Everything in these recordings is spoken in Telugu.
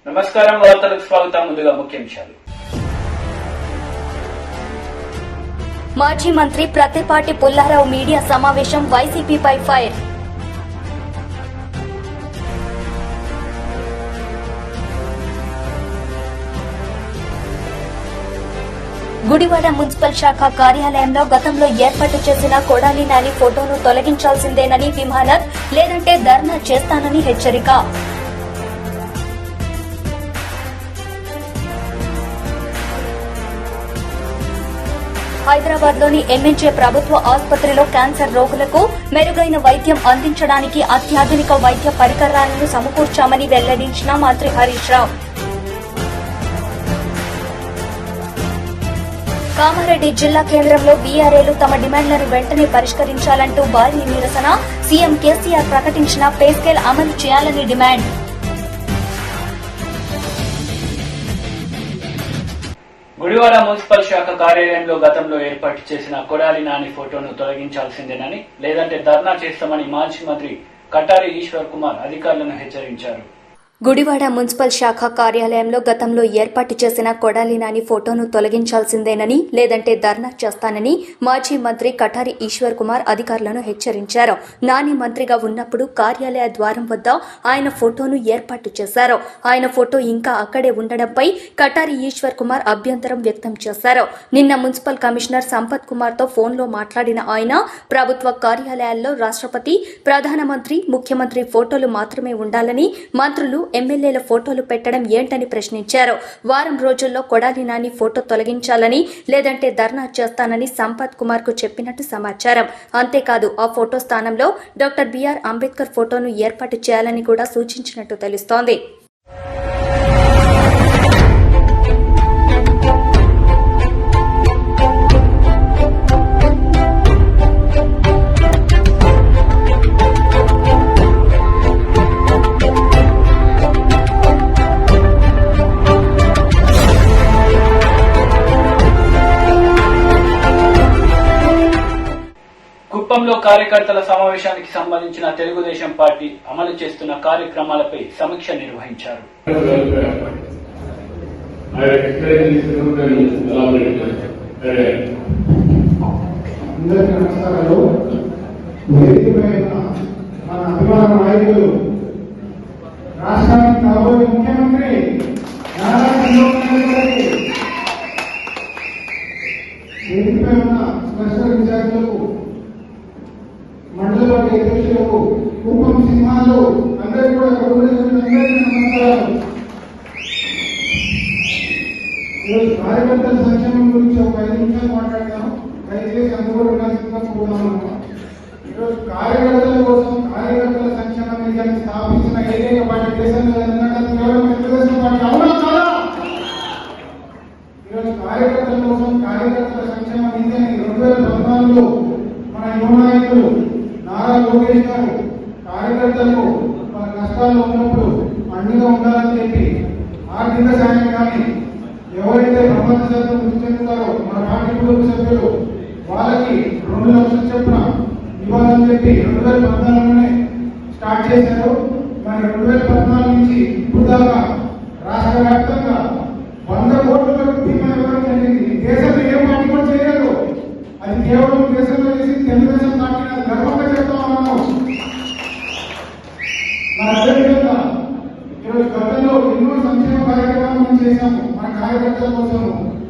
నమస్కారం, వార్తలకు స్వాగతం. ముందుగా ముఖ్యాంశాలు. మాజీ మంత్రి ప్రత్తిపాటి పుల్లారావు మీడియా సమావేశం, వైసీపీపై ఫైర్. గుడివాడ మున్సిపల్ శాఖ కార్యాలయంలో గతంలో ఏర్పాటు చేసిన కొడాలి నాని ఫోటోను తొలగించాల్సిందేనని విమానత్, లేదంటే ధర్నా చేస్తానని హెచ్చరిక. హైదరాబాద్ లోని ఎంఎన్జే ప్రభుత్వ ఆసుపత్రిలో క్యాన్సర్ రోగులకు మెరుగైన వైద్యం అందించడానికి అత్యాధునిక వైద్య పరికరాలను సమకూర్చామని వెల్లడించిన మంత్రి హరీష్ రావు. కామారెడ్డి జిల్లా కేంద్రంలో వీఆర్ఏలు తమ డిమాండ్లను వెంటనే పరిష్కరించాలంటూ భారీ నిరసన. సీఎం కేసీఆర్ ప్రకటించిన పే స్కేల్ అమలు చేయాలని డిమాండ్. గుడివాడ మున్సిపల్ శాఖ కార్యాలయంలో గతంలో ఏర్పాటు చేసిన కొడాలి నాని ఫోటోను తొలగించాల్సిందేనని, లేదంటే ధర్నా చేస్తామని మాజీ మంత్రి కటారి ఈశ్వర్ కుమార్ అధికారులను హెచ్చరించారు. గుడివాడ మున్సిపల్ శాఖ కార్యాలయంలో గతంలో ఏర్పాటు చేసిన కొడాలి నాని ఫోటోను తొలగించాల్సిందేనని, లేదంటే ధర్నా చేస్తానని మాజీ మంత్రి కటారి ఈశ్వర్ కుమార్ అధికారులను హెచ్చరించారు. నాని మంత్రిగా ఉన్నప్పుడు కార్యాలయ ద్వారం వద్ద ఆయన ఫోటోను ఏర్పాటు చేశారు. ఆయన ఫోటో ఇంకా అక్కడే ఉండడంపై కటారి ఈశ్వర్ కుమార్ అభ్యంతరం వ్యక్తం చేశారు. నిన్న మున్సిపల్ కమిషనర్ సంపత్ కుమార్ తో ఫోన్లో మాట్లాడిన ఆయన, ప్రభుత్వ కార్యాలయాల్లో రాష్ట్రపతి, ప్రధానమంత్రి, ముఖ్యమంత్రి ఫోటోలు మాత్రమే ఉండాలని, మంత్రులు, ఎమ్మెల్యేల ఫోటోలు పెట్టడం ఏంటని ప్రశ్నించారు. వారం రోజుల్లో కొడాలి నాని ఫోటో తొలగించాలని, లేదంటే ధర్నా చేస్తానని సంపత్ కుమార్ కు చెప్పినట్టు సమాచారం. అంతేకాదు, ఆ ఫోటో స్థానంలో డాక్టర్ బిఆర్ అంబేద్కర్ ఫోటోను ఏర్పాటు చేయాలని కూడా సూచించినట్టు తెలుస్తోంది. కుప్పంలో కార్యకర్తల సమావేశానికి సంబంధించిన తెలుగుదేశం పార్టీ అమలు చేస్తున్న కార్యక్రమాలపై సమీక్ష నిర్వహించారు. రాష్ట్రానికి కాబోయే ముఖ్యమంత్రి వేదికపై ఉన్న స్పెషల్ విద్యార్థులకు, మండల పార్టీ అధ్యక్షులకు, కుప్పం సింహాలు అందరికీ కూడా నమస్కారాలు. ఈరోజు కార్యకర్తల సంక్షేమం గురించి ఒక 5 నిమిషాలు మాట్లాడతాను. దయచేసి అందరూ కూడా ఈరోజు కార్యకర్తల కోసం, కార్యకర్తల సంక్షేమ నిధిని స్థాపించిన ఏకైక పార్టీ దేశంలో తెలుగుదేశం పార్టీ. అవునా కాదా? ఈరోజు కార్యకర్తల కోసం, కార్యకర్తల సంక్షేమ నిధిని 2014లో మన యువ నాయకులు నారా లోకేష్ గారు కార్యకర్తలకు మన కష్టాల్లో ఉన్నప్పుడు అండగా ఉండాలని చెప్పి ఆర్థిక సాయం కానీ, ఎవరైతే ప్రమాద శాతం మృతి చెందుతారో మన పార్టీ కుటుంబ సభ్యులు వాళ్ళకి 2 లక్షల చొప్పున ఇవ్వాలని చెప్పి 2014లోనే స్టార్ట్ చేశారు. మరి 2014 నుంచి ఇప్పుడు దాకా రాష్ట్ర వ్యాప్తంగా 100 కోట్ల బీమా ఇవ్వడం జరిగింది. దేశంలో ఏ పార్టీ కూడా చేయలేదు. అది కేవలం దేశంలో చేసి తెలుగుదేశం పార్టీ గర్వంగా చెప్తా ఉన్నాము. అదేవిధంగా ఈరోజు గతంలో ఎన్నో సంక్షేమ కార్యక్రమాలు మనం చేశాము మన కార్యకర్తల కోసం.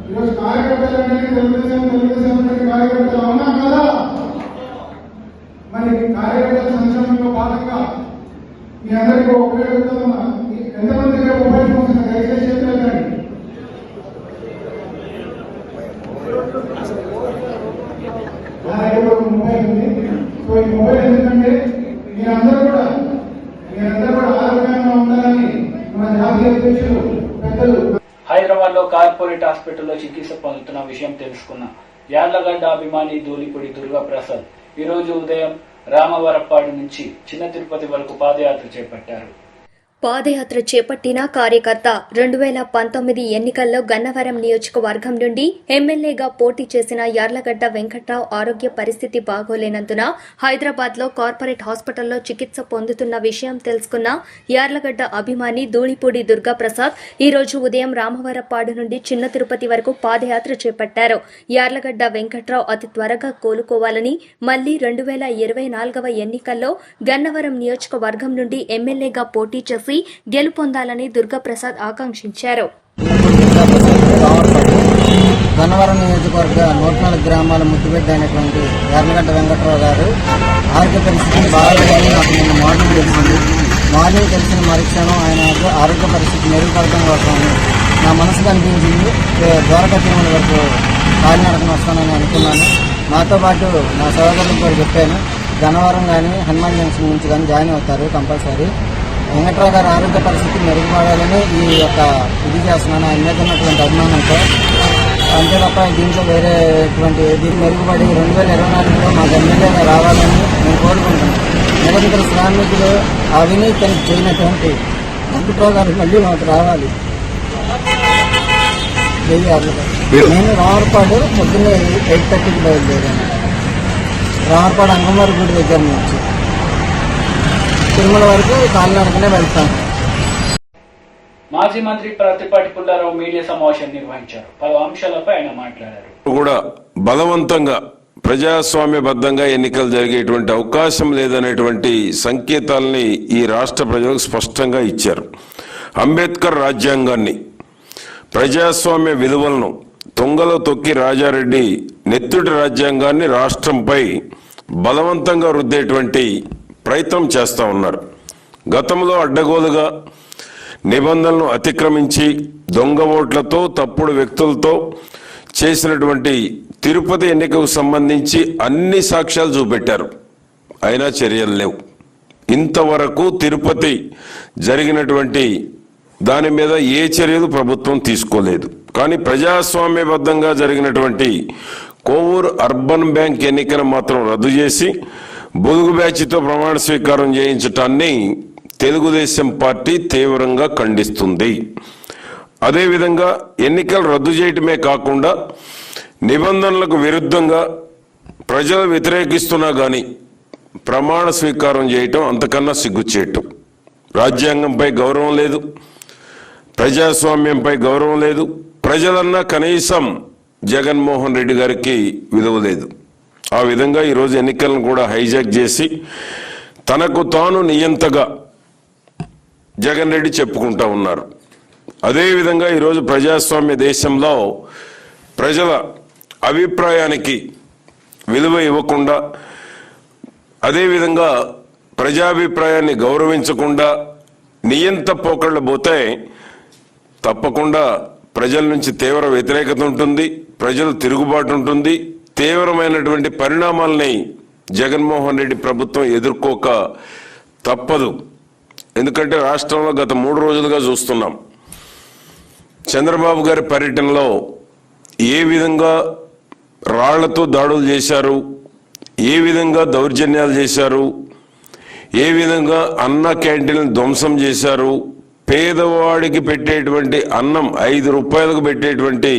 ఈరోజు కార్యకర్తలు అంటే తెలుగుదేశం కార్యకర్తలు. అవునా కదా? మరి కార్యకర్తల సంక్షేమంలో భాగంగా మీ అందరికీ ఒకటే అడుగుతున్నా, ఎంతమంది దగ్గర మొబైల్ ఫోన్స్ దయచేసి చెప్పండి. మొబైల్ ఉంది. సో ఈ మొబైల్ ఎందుకంటే మీరందరూ కూడా ఆరోగ్యంగా ఉండాలని మన జాతీయ అధ్యక్షులు పెద్దలు. హైదరాబాద్ లో కార్పొరేట్ హాస్పిటల్లో చికిత్స పొందుతున్న విషయం తెలుసుకున్న యార్లగడ్డ అభిమాని ధూళిపూడి దుర్గాప్రసాద్ ఈ రోజు ఉదయం రామవరప్పాడు నుంచి చిన్న తిరుపతి వరకు పాదయాత్ర చేపట్టారు. పాదయాత్ర చేపట్టిన కార్యకర్త 2019 ఎన్నికల్లో గన్నవరం నియోజకవర్గం నుండి ఎమ్మెల్యేగా పోటీ చేసిన యార్లగడ్డ వెంకట్రావు ఆరోగ్య పరిస్థితి బాగోలేనందున హైదరాబాద్లో కార్పొరేట్ హాస్పిటల్లో చికిత్స పొందుతున్న విషయం తెలుసుకున్న యార్లగడ్డ అభిమాని ధూళిపూడి దుర్గాప్రసాద్ ఈ రోజు ఉదయం రామవరపాడు నుండి చిన్న తిరుపతి వరకు పాదయాత్ర చేపట్టారు. యార్లగడ్డ వెంకట్రావు అతి త్వరగా కోలుకోవాలని, మళ్లీ 2024 ఎన్నికల్లో గన్నవరం నియోజకవర్గం నుండి ఎమ్మెల్యేగా పోటీ చేసి గెలుపొందాలని దుర్గాప్రసాద్ ఆకాంక్షించారు. గన్నవరం నియోజకవర్గ 104 గ్రామాల ముద్దుబిడ్డ అయినటువంటి యార్లగడ్డ వెంకట్రావు గారు ఆరోగ్య పరిస్థితి బాగాలేదని నాకు నిన్న మార్నింగ్ తెలిసింది. మార్నింగ్ తెలిసిన మరుక్షణం ఆయన ఆరోగ్య పరిస్థితి మెరుగుపడటం కోసం నా మనసుకు అనిపించింది. ద్వారకా తిరుమల వరకు కాలినడకన వస్తానని అనుకున్నాను. నాతో పాటు నా సోదరులకు కూడా చెప్పాను, గన్నవరం కానీ హనుమాన్ జంక్షన్ నుంచి కానీ జాయిన్ అవుతారు కంపల్సరీ. వెంకట్రావు గారి ఆరోగ్య పరిస్థితి మెరుగుపడాలని ఈ యొక్క ఇది చేస్తున్నాను ఆయన మీద ఉన్నటువంటి అభిమానంతో. అంతే తప్ప దీంట్లో వేరేటువంటి దీన్ని మెరుగుపడి 2024లో మాకు ఎమ్మెల్యేగా రావాలని నేను కోరుకుంటున్నాను. నిరంతర శ్రామికులు అవినీతిని చేయనటువంటి వెంకట్రావు గారు మళ్ళీ మాకు రావాలి. నేను రామర్పాడు పొద్దున్నే 8:30కి బయలుదేరాను. రామర్పాడు అంగన్వాడి గుడి దగ్గర నుంచి తిరుమల వరకు కాలినడకనే వెళ్తాం. మాజీ మంత్రి ప్రత్తిపాటి పుల్లారావు మీడియా సమావేశం నిర్వహించారు. పలు అంశాలపై ఆయన మాట్లాడారు. కూడా బలవంతంగా ప్రజాస్వామ్యబద్ధంగా ఎన్నికలు జరిగేటువంటి అవకాశం లేదనేటువంటి సంకేతాలని ఈ రాష్ట్ర ప్రజలకు స్పష్టంగా ఇచ్చారు. అంబేద్కర్ రాజ్యాంగాన్ని, ప్రజాస్వామ్య విలువలను తొంగలో తొక్కి రాజారెడ్డి నెత్తుటి రాజ్యాంగాన్ని రాష్ట్రంపై బలవంతంగా రుద్దేటువంటి ప్రయత్నం చేస్తూ ఉన్నారు. గతంలో అడ్డగోలుగా నిబంధనలను అతిక్రమించి దొంగ ఓట్లతో తప్పుడు వ్యక్తులతో చేసినటువంటి తిరుపతి ఎన్నికకు సంబంధించి అన్ని సాక్ష్యాలు చూపెట్టారు. అయినా చర్యలు లేవు. ఇంతవరకు తిరుపతి జరిగినటువంటి దాని మీద ఏ చర్యలు ప్రభుత్వం తీసుకోలేదు. కానీ ప్రజాస్వామ్యబద్ధంగా జరిగినటువంటి కోవూరు అర్బన్ బ్యాంక్ ఎన్నికను మాత్రం రద్దు చేసి బొలుగు బ్యాచ్తో ప్రమాణ స్వీకారం చేయించటాన్ని తెలుగుదేశం పార్టీ తీవ్రంగా ఖండిస్తుంది. అదేవిధంగా ఎన్నికలు రద్దు చేయటమే కాకుండా నిబంధనలకు విరుద్ధంగా ప్రజలు వ్యతిరేకిస్తున్నా కానీ ప్రమాణ స్వీకారం చేయటం అంతకన్నా సిగ్గుచేయటం. రాజ్యాంగంపై గౌరవం లేదు, ప్రజాస్వామ్యంపై గౌరవం లేదు. ప్రజలన్నా కనీసం జగన్మోహన్ రెడ్డి గారికి విలువ లేదు. ఆ విధంగా ఈరోజు ఎన్నికలను కూడా హైజాక్ చేసి తనకు తాను నియంతగా జగన్ రెడ్డి చెప్పుకుంటా ఉన్నారు. అదేవిధంగా ఈరోజు ప్రజాస్వామ్య దేశంలో ప్రజల అభిప్రాయానికి విలువ ఇవ్వకుండా, అదేవిధంగా ప్రజాభిప్రాయాన్ని గౌరవించకుండా నియంత పోకళ్ళు పోతే తప్పకుండా ప్రజల నుంచి తీవ్ర వ్యతిరేకత ఉంటుంది, ప్రజలు తిరుగుబాటు ఉంటుంది. తీవ్రమైనటువంటి పరిణామాలని జగన్మోహన్ రెడ్డి ప్రభుత్వం ఎదుర్కోక తప్పదు. ఎందుకంటే రాష్ట్రంలో గత 3 రోజులుగా చూస్తున్నాం చంద్రబాబు గారి పర్యటనలో ఏ విధంగా రాళ్లతో దాడులు చేశారు, ఏ విధంగా దౌర్జన్యాలు చేశారు, ఏ విధంగా అన్న క్యాంటీన్లు ధ్వంసం చేశారు, పేదవాడికి పెట్టేటువంటి అన్నం 5 రూపాయలకు పెట్టేటువంటి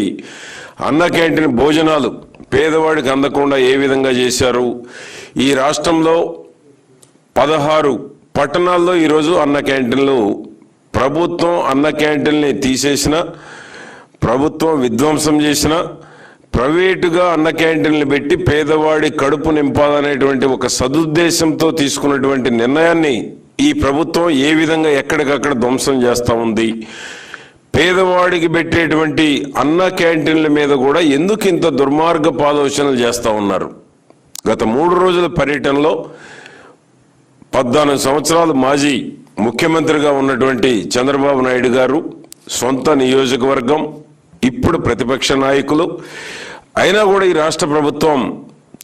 అన్న క్యాంటీన్ భోజనాలు పేదవాడికి అందకుండా ఏ విధంగా చేశారు. ఈ రాష్ట్రంలో 16 పట్టణాల్లో ఈరోజు అన్న క్యాంటీన్లు, ప్రభుత్వం అన్న క్యాంటీన్ని తీసేసిన, ప్రభుత్వం విధ్వంసం చేసిన, ప్రైవేటుగా అన్న క్యాంటీన్లు పెట్టి పేదవాడి కడుపు నింపాలనేటువంటి ఒక సదుద్దేశంతో తీసుకున్నటువంటి నిర్ణయాన్ని ఈ ప్రభుత్వం ఏ విధంగా ఎక్కడికక్కడ ధ్వంసం చేస్తూ ఉంది. పేదవాడికి పెట్టేటువంటి అన్న క్యాంటీన్ల మీద కూడా ఎందుకు ఇంత దుర్మార్గపు ఆలోచనలు చేస్తూ ఉన్నారు. గత 3 రోజుల పర్యటనలో 14 సంవత్సరాలు మాజీ ముఖ్యమంత్రిగా ఉన్నటువంటి చంద్రబాబు నాయుడు గారు సొంత నియోజకవర్గం, ఇప్పుడు ప్రతిపక్ష నాయకులు అయినా కూడా ఈ రాష్ట్ర ప్రభుత్వం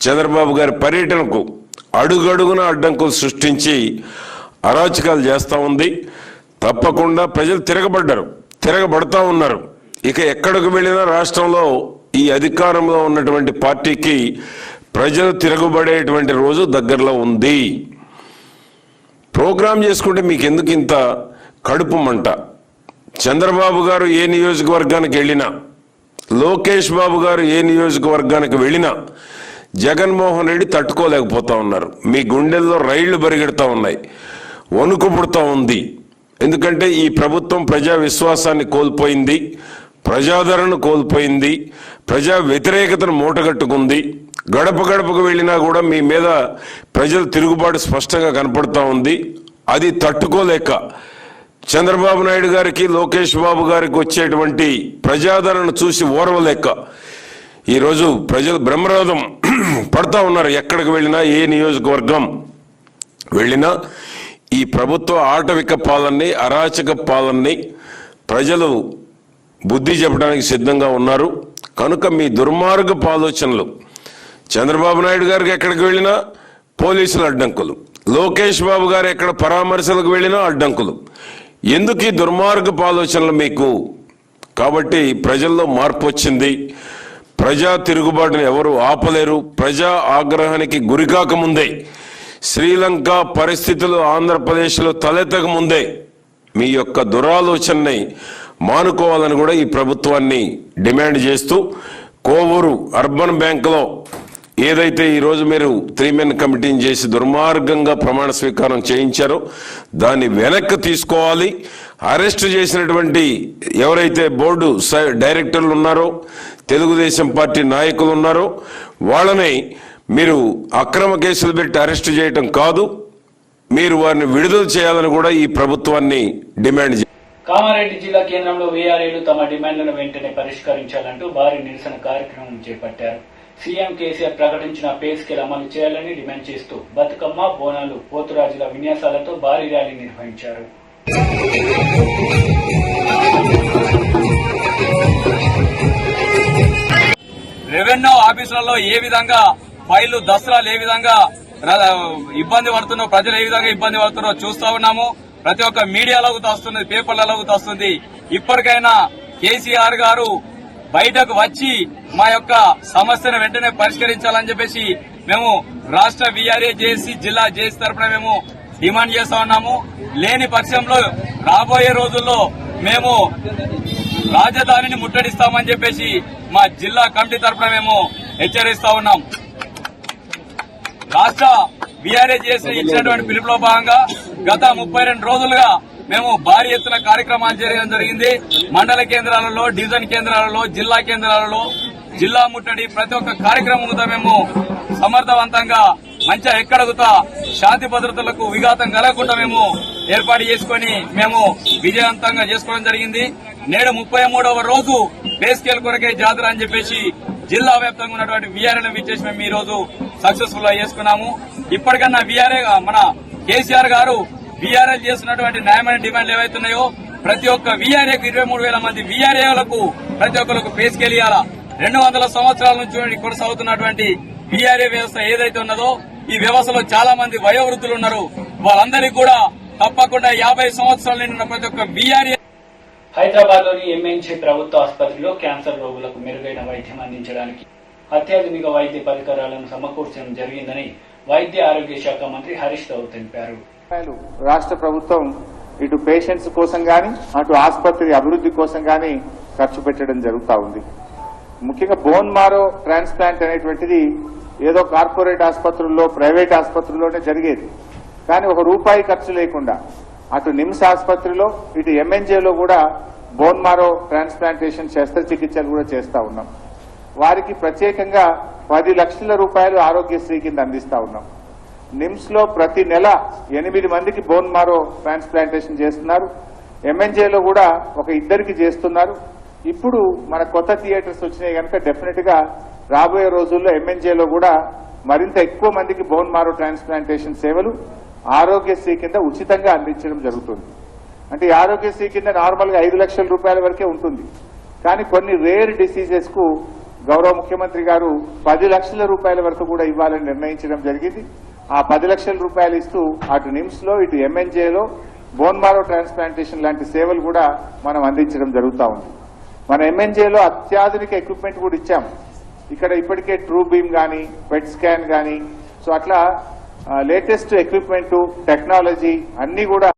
చంద్రబాబు గారి పర్యటనకు అడుగడుగున అడ్డంకులు సృష్టించి అరాచకాలు చేస్తూ ఉంది. తప్పకుండా ప్రజలు తిరగబడతా ఉన్నారు. ఇక ఎక్కడికి వెళ్ళినా రాష్ట్రంలో ఈ అధికారంలో ఉన్నటువంటి పార్టీకి ప్రజలు తిరగబడేటువంటి రోజు దగ్గరలో ఉంది. ప్రోగ్రాం చేసుకుంటే మీకు ఎందుకు ఇంత కడుపు మంట. చంద్రబాబు గారు ఏ నియోజకవర్గానికి వెళ్ళినా, లోకేష్ బాబు గారు ఏ నియోజకవర్గానికి వెళ్ళినా జగన్మోహన్ రెడ్డి తట్టుకోలేకపోతా ఉన్నారు. మీ గుండెల్లో రైళ్లు బరిగెడతా ఉన్నాయి, వణుకు పుడతా ఉంది. ఎందుకంటే ఈ ప్రభుత్వం ప్రజా విశ్వాసాన్ని కోల్పోయింది, ప్రజాదరణ కోల్పోయింది, ప్రజా వ్యతిరేకతను మూటగట్టుకుంది. గడప గడపకు వెళ్ళినా కూడా మీ మీద ప్రజల తిరుగుబాటు స్పష్టంగా కనపడతా ఉంది. అది తట్టుకోలేక చంద్రబాబు నాయుడు గారికి, లోకేష్ బాబు గారికి వచ్చేటువంటి ప్రజాదరణ చూసి ఓర్వలేక ఈరోజు ప్రజలు బ్రహ్మరథం పడతా ఉన్నారు. ఎక్కడికి వెళ్ళినా, ఏ నియోజకవర్గం వెళ్ళినా ఈ ప్రభుత్వ ఆటవిక పాలనని, అరాచక పాలనని ప్రజలు బుద్ధి చెప్పడానికి సిద్ధంగా ఉన్నారు. కనుక మీ దుర్మార్గపు ఆలోచనలు, చంద్రబాబు నాయుడు గారికి ఎక్కడికి వెళ్ళినా పోలీసులు అడ్డంకులు, లోకేష్ బాబు గారు ఎక్కడ పరామర్శలకు వెళ్ళినా అడ్డంకులు. ఎందుకు ఈ దుర్మార్గపు ఆలోచనలు మీకు? కాబట్టి ప్రజల్లో మార్పు వచ్చింది. ప్రజా తిరుగుబాటును ఎవరు ఆపలేరు. ప్రజా ఆగ్రహానికి గురికాక ముందే, శ్రీలంక పరిస్థితులు ఆంధ్రప్రదేశ్లో తలెత్తక ముందే మీ యొక్క దురాలోచనని మానుకోవాలని కూడా ఈ ప్రభుత్వాన్ని డిమాండ్ చేస్తూ, కోవూరు అర్బన్ బ్యాంకులో ఏదైతే ఈరోజు మీరు 3 మెన్ కమిటీని చేసి దుర్మార్గంగా ప్రమాణ స్వీకారం చేయించారో దాన్ని వెనక్కి తీసుకోవాలి. అరెస్ట్ చేసినటువంటి ఎవరైతే బోర్డు డైరెక్టర్లు ఉన్నారో, తెలుగుదేశం పార్టీ నాయకులు ఉన్నారో వాళ్ళని మీరు అక్రమ కేసులు పెట్టి అరెస్ట్ చేయటం కాదు, మీరు వారిని విడుదల చేయాలని కూడా ఈ ప్రభుత్వాన్ని డిమాండ్ చేయాలి. కామారెడ్డి జిల్లా కేంద్రంలో వీఆర్ఏలు తమ డిమాండ్లను వెంటనే పరిష్కరించాలంటూ భారీ నిరసన కార్యక్రమం చేపట్టారు. సీఎం కేసీఆర్ ప్రకటించిన పే స్కేల్ అమలు చేయాలని డిమాండ్ చేస్తూ బతుకమ్మ, బోనాలు, పోతురాజుల విన్యాసాలతో భారీ ర్యాలీ నిర్వహించారు. రెవెన్యూ ఆఫీసులలో ఏ విధంగా ఫైళ్లు, దసరాలు ఏ విధంగా ఇబ్బంది పడుతున్నో, ప్రజలు ఏ విధంగా ఇబ్బంది పడుతున్నారో చూస్తా ఉన్నాము. ప్రతి ఒక్క మీడియాలోకి వస్తుంది, పేపర్లలోకి వస్తుంది. ఇప్పటికైనా కేసీఆర్ గారు బయటకు వచ్చి మా యొక్క సమస్యను వెంటనే పరిష్కరించాలని చెప్పేసి మేము రాష్ట్ర వీఆర్ఏ జేఏసీ, జిల్లా జేఏసీ తరఫున మేము డిమాండ్ చేస్తా ఉన్నాము. లేని పక్షంలో రాబోయే రోజుల్లో మేము రాజధానిని ముట్టడిస్తామని చెప్పేసి మా జిల్లా కమిటీ తరఫున మేము హెచ్చరిస్తా ఉన్నాం. రాష్ట్ర వీఆర్ఏ జేఏసీ ఇచ్చినటువంటి పిలుపులో భాగంగా గత 32 రోజులుగా మేము భారీ ఎత్తున కార్యక్రమాలు చేయడం జరిగింది. మండల కేంద్రాలలో, డివిజన్ కేంద్రాలలో, జిల్లా కేంద్రాలలో జిల్లా ముట్టడి ప్రతి ఒక్క కార్యక్రమంతో మేము సమర్థవంతంగా మంచిగా ఎక్కడగుతా శాంతి భద్రతలకు విఘాతం కలగకుండా మేము ఏర్పాటు చేసుకుని మేము విజయవంతంగా చేసుకోవడం జరిగింది. నేడు 33వ రోజు పే స్కేల్ కొరకే జాతర అని చెప్పేసి జిల్లా వ్యాప్తంగా ఉన్నటువంటి వీఆర్ఏలను విచ్చేసి మేము ఈ రోజు సక్సెస్ఫుల్ గా చేసుకున్నాము. ఇప్పటికన్నా వీఆర్ఏ మన కేసీఆర్ గారు వీఆర్ఏ చేస్తున్నటువంటి న్యాయమైన డిమాండ్లు ఏవైతున్నాయో ప్రతి ఒక్క వీఆర్ఏకు 23,000 మంది వీఆర్ఏలకు ప్రతి ఒక్కరికి పే స్కేల్ ఇవ్వాలా. 200 సంవత్సరాల నుంచి కొనసాగుతున్నటువంటి వీఆర్ఏ వ్యవస్థ ఏదైతే ఉన్నదో ఈ వ్యవస్థలో చాలా మంది వయోవృద్ధులు ఉన్నారు. వాళ్ళందరికీ కూడా తప్పకుండా 50 సంవత్సరాలు నిండిన ప్రతి ఒక్క వీఆర్ఏ. హైదరాబాద్ లోని ఎంఎన్జే ప్రభుత్వ ఆసుపత్రిలో క్యాన్సర్ రోగులకు మెరుగైన వైద్యం అందించడానికి అత్యాధునిక వైద్య పరికరాలను సమకూర్చడం జరిగిందని వైద్య ఆరోగ్య శాఖ మంత్రి హరీష్ రావు తెలిపారు. రాష్ట్ర ప్రభుత్వం ఇటు పేషెంట్స్ కోసం గాని, అటు ఆసుపత్రి అభివృద్ధి కోసం గాని ఖర్చు పెట్టడం జరుగుతూ ఉంది. ముఖ్యంగా బోన్ మారో ట్రాన్స్ప్లాంట్ అనేటువంటిది ఏదో కార్పొరేట్ ఆసుపత్రుల్లో, ప్రైవేట్ ఆసుపత్రుల్లోనే జరిగేది. కానీ ₹1 ఖర్చు లేకుండా అటు నిమ్స్ ఆసుపత్రిలో, ఇటు ఎంఎన్జేలో కూడా బోన్ మారో ట్రాన్స్ప్లాంటేషన్ శస్త్రచికిత్సలు కూడా చేస్తా ఉన్నాం. వారికి ప్రత్యేకంగా 10 లక్షల రూపాయలు ఆరోగ్యశ్రీ కింద అందిస్తా ఉన్నాం. నిమ్స్ లో ప్రతి నెల 8 మందికి బోన్ మారో ట్రాన్స్ప్లాంటేషన్ చేస్తున్నారు. ఎంఎన్జేలో కూడా ఒక 2కి చేస్తున్నారు. ఇప్పుడు మన కొత్త థియేటర్స్ వచ్చినాయి కనుక డెఫినెట్ గా రాబోయే రోజుల్లో ఎంఎన్జేలో కూడా మరింత ఎక్కువ మందికి బోన్ మారో ట్రాన్స్ప్లాంటేషన్ సేవలు ఆరోగ్యశ్రీ కింద ఉచితంగా అందించడం జరుగుతుంది. అంటే ఈ ఆరోగ్యశ్రీ కింద నార్మల్ గా 5 లక్షల రూపాయల వరకే ఉంటుంది. కానీ కొన్ని రేర్ డిసీజెస్ కు గౌరవ ముఖ్యమంత్రి గారు 10 లక్షల రూపాయల వరకు కూడా ఇవ్వాలని నిర్ణయించడం జరిగింది. ఆ 10 లక్షల రూపాయలు ఇస్తూ అటు నిమ్స్ లో, ఇటు ఎంఎన్జేలో బోన్ మారో ట్రాన్స్ప్లాంటేషన్ లాంటి సేవలు కూడా మనం అందించడం జరుగుతూ ఉంది. మన ఎంఎన్జేలో అత్యాధునిక ఎక్విప్మెంట్ కూడా ఇచ్చాం. ఇక్కడ ఇప్పటికే ట్రూ బీమ్ గానీ, పెట్ స్కాన్ గానీ, సో అట్లా లేటెస్ట్ ఎక్విప్మెంట్, టెక్నాలజీ అన్ని కూడా.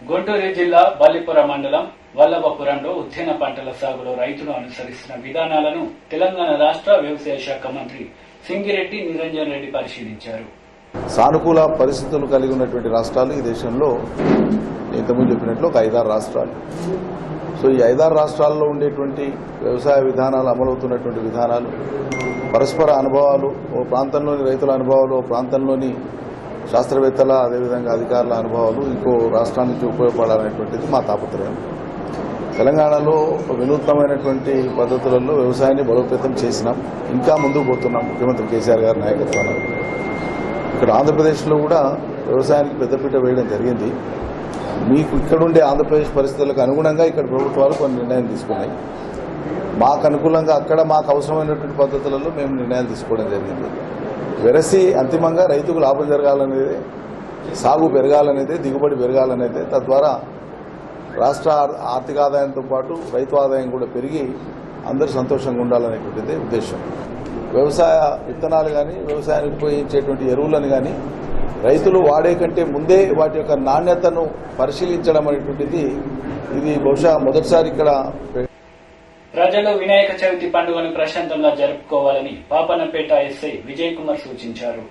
గుంటూరు జిల్లా బల్లిపుర మండలం వల్లభపురంలో ఉద్యాన పంటల సాగులో రైతులు అనుసరిస్తున్న విధానాలను తెలంగాణ రాష్ట్ర వ్యవసాయ శాఖ మంత్రి సింగిరెడ్డి నిరంజన్ రెడ్డి పరిశీలించారు. సానుకూల పరిస్థితులు కలిగి ఉన్నటువంటి రాష్ట్రాలు ఈ దేశంలో ఇంతకుముందు చెప్పినట్లు ఒక 5-6 రాష్ట్రాలు. సో ఈ 5-6 రాష్ట్రాల్లో ఉండేటువంటి వ్యవసాయ విధానాలు, అమలవుతున్నటువంటి విధానాలు, పరస్పర అనుభవాలు, ఓ ప్రాంతంలోని రైతుల అనుభవాలు, ఓ ప్రాంతంలోని శాస్త్రవేత్తల అదేవిధంగా అధికారుల అనుభవాలు ఇంకో రాష్ట్రానికి ఉపయోగపడాలనేటువంటిది మా తాపత్రయం. తెలంగాణలో వినూత్నమైనటువంటి పద్ధతులలో వ్యవసాయాన్ని బలోపేతం చేసినాం, ఇంకా ముందుకు పోతున్నాం ముఖ్యమంత్రి కేసీఆర్ గారి నాయకత్వంలో. ఇక్కడ ఆంధ్రప్రదేశ్లో కూడా వ్యవసాయానికి పెద్దపీట వేయడం జరిగింది. మీకు ఇక్కడుండే ఆంధ్రప్రదేశ్ పరిస్థితులకు అనుగుణంగా ఇక్కడ ప్రభుత్వాలు కొన్ని నిర్ణయాలు తీసుకున్నాయి. మాకు అనుకూలంగా అక్కడ మాకు అవసరమైనటువంటి పద్ధతులలో మేము నిర్ణయాలు తీసుకోవడం జరిగింది. వెరసి అంతిమంగా రైతుకు లాభం జరగాలనేదే, సాగు పెరగాలనేదే, దిగుబడి పెరగాలనేదే, తద్వారా రాష్ట్ర ఆర్థిక ఆదాయంతో పాటు రైతు ఆదాయం కూడా పెరిగి అందరూ సంతోషంగా ఉండాలనేటువంటిదే ఉద్దేశం. వ్యవసాయ విత్తనాలు కానీ, వ్యవసాయానికి ఉపయోగించేటువంటి ఎరువులను కానీ రైతులు వాడే కంటే ముందే వాటి యొక్క నాణ్యతను పరిశీలించడం అనేటువంటిది ఇది బహుశా మొదటిసారి ఇక్కడ. ప్రజలు వినాయక చవితి పండుగను ప్రశాంతంగా జరుపుకోవాలని పాపన్నపేట ఎస్ఐ విజయ్ కుమార్ సూచించారు.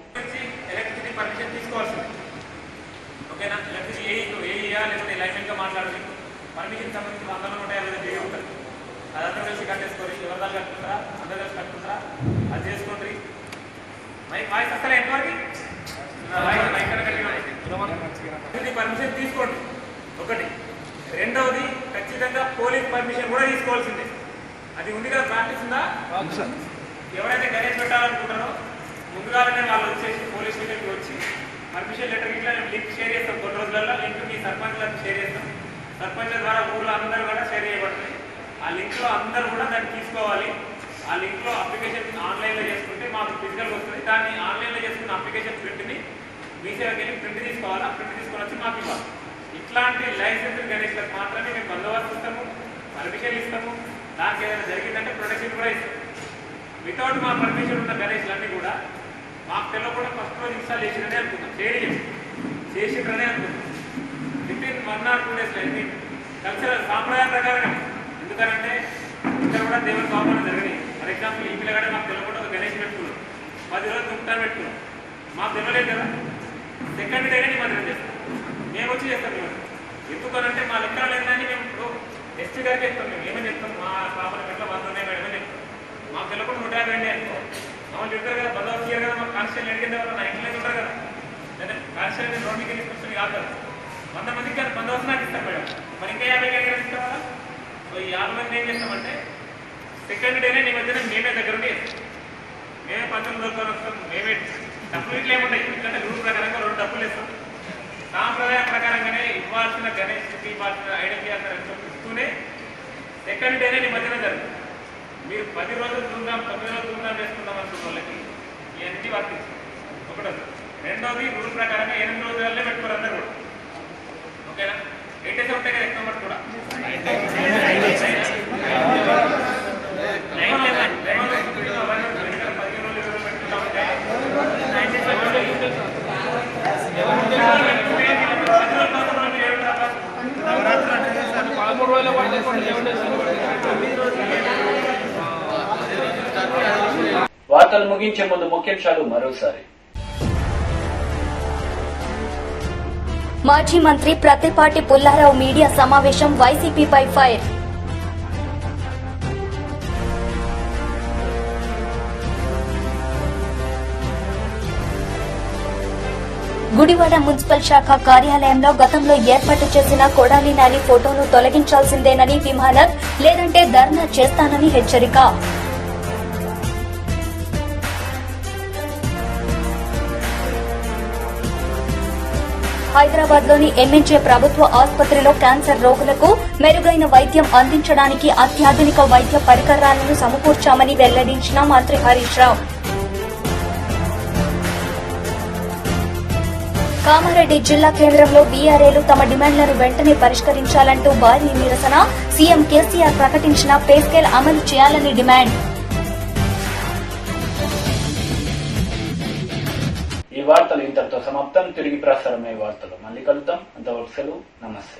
పర్మిషన్ తీసుకోండి ఒకటి. రెండవది ఖచ్చితంగా పోలీస్ పర్మిషన్ కూడా తీసుకోవాల్సిందే. అది ఉంది కదా, ప్రాక్టీస్ ఉందా? ఎవరైతే గణేష్ పెట్టాలనుకుంటారో ముందుగానే వాళ్ళు వచ్చేసి పోలీస్ స్టేషన్కి వచ్చి పర్మిషన్ లెటర్ ఇట్లా లింక్ షేర్ చేస్తాం. కొన్ని రోజులలో లింక్ మీ సర్పంచ్లకు షేర్ చేస్తాం. సర్పంచ్ల ద్వారా ఊళ్ళో అందరూ కూడా షేర్ చేయబడుతుంది. ఆ లింక్ లో అందరూ కూడా దాన్ని తీసుకోవాలి. ఆ లింక్ లో అప్లికేషన్ ఆన్లైన్ లో చేసుకుంటే మాకు ఫిజికల్ వస్తుంది. దాన్ని ఆన్లైన్ లో చేసుకున్న అప్లికేషన్ ప్రింట్ ని మీ సేవకి వెళ్ళి ప్రింట్ తీసుకోవాలి. ఆ ప్రింట్ తీసుకొని వచ్చి మాకు ఇవ్వాలి. ఇట్లాంటి లైసెన్స్ గణేష్లకు మాత్రమే మేము బందోబస్తు ఇస్తాము, పర్మిషన్ ఇస్తాము. దానికి ఏదైనా జరిగిందంటే ప్రొటెక్షన్ కూడా ఇస్తాం. వితౌట్ మా పర్మిషన్ ఉన్న గణేష్లన్నీ కూడా మాకు తెలియకుండా ఫస్ట్ రోజు ఇన్స్టాల్ చేసిననే అనుకుంటాం, చేసిండ్రనే అనుకుంటాం. వితిన్ 1 or 2 days అన్ని కల్చరల్ సాంప్రదాయం ప్రకారంగా. ఎందుకంటే ఇక్కడ కూడా దేవుని పాపన జరిగినాయి. ఫర్ ఎగ్జాంపుల్ ఈ పిల్లగాడే మాకు తెలియకుండా ఒక గణేష్ పెట్టుకున్నాం, 10 రోజులు దుఃఖాన్ని పెట్టుకున్నాం. మాకు తెలియలేదు కదా, సెకండ్ డేనే నిమజ్జనం చేస్తాం. మేము వచ్చి చేస్తాం. మేము ఎందుకనంటే మా లెక్కలు లేదని మేము ఇప్పుడు ఎస్టీ గారికి చెప్తాం. మేము ఏమని చెప్తాం, మా పాపల పెట్ల 100 ఉన్నాయి మేడం అని చెప్తాం. మాకు తెలియకుండా 150 అనుకో మమ్మల్ని చెప్తారు కదా, బందోబస్తు ఇయ్యారు కదా. మాకు కాన్స్టేబుల్ అడిగిన వాళ్ళు నా ఇంట్లో ఉంటారు కదా, లేదా కాన్స్టేబుల్ రోడ్డుకి వెళ్ళి కూర్చొని కాదు కదా. 100 మందికి కానీ బందోబస్తు నాకు ఇస్తాం మేడం. మరి ఇంకా 50 ఎక్కడ ఇస్తాం కదా. సో ఈ 50 మంది ఏం చేస్తామంటే సెకండ్ డేనే నిమజ్జనం మేమే దగ్గర ఉండి చేస్తాం. మేమే పంచం దొరుకుతాం వస్తాం. మేమే డబ్బులు ఇట్లా ఏముంటాయి. ఎందుకంటే రూల్ ప్రకారంగా 2 డబ్బులు ఇస్తాం. సాంప్రదాయం ప్రకారంగానే ఇవ్వాల్సిన గణేష్కి ఇవ్వాల్సిన ఐడెంటిటీ ఇస్తూనే సెకండ్ డేనే నిమజ్జనం జరుగుతుంది. మీరు 10 రోజులు చూద్దాం, 9 రోజులు చూద్దాం చేసుకుందాం అనుకున్న వాళ్ళకి ఇవన్నీ వర్తిస్తాం. ఒకటోది. రెండోది రూల్ ప్రకారంగా 8 రోజులనే పెట్టుకోరు అందరు కూడా. ఓకేనా? 8 days ఉంటాయి కదా ఎక్కువ కూడా. వార్తలు ముగించే ముందు ముఖ్యాంశాలు మరోసారి. మాజీ మంత్రి ప్రత్తిపాటి పుల్లారావు మీడియా సమావేశం, వైసీపీపై ఫైర్. గుడివాడ మున్సిపల్ శాఖ కార్యాలయంలో గతంలో ఏర్పాటు చేసిన కొడాలి నాని ఫోటోను తొలగించాల్సిందేనని విమానత్, లేదంటే ధర్నా చేస్తానని హెచ్చరిక. హైదరాబాద్ లోని ఎంఎన్జే ప్రభుత్వ ఆసుపత్రిలో క్యాన్సర్ రోగులకు మెరుగైన వైద్యం అందించడానికి అత్యాధునిక వైద్య పరికరాలను సమకూర్చామని వెల్లడించిన మంత్రి హరీష్ రావు. కామారెడ్డి జిల్లా కేంద్రంలో వీఆర్ఏలు తమ డిమాండ్లను వెంటనే పరిష్కరించాలంటూ భారీ నిరసన, సీఎం కేసీఆర్ ప్రకటించిన పే స్కేల్ అమలు చేయాలని డిమాండ్. ఈ వార్తలు ఇంతటితో సమాప్తం. తిరిగి ప్రసారమయ్యే వార్తలు మళ్ళీ కలుద్దాం. అంతవరకు సెలవు. నమస్తే.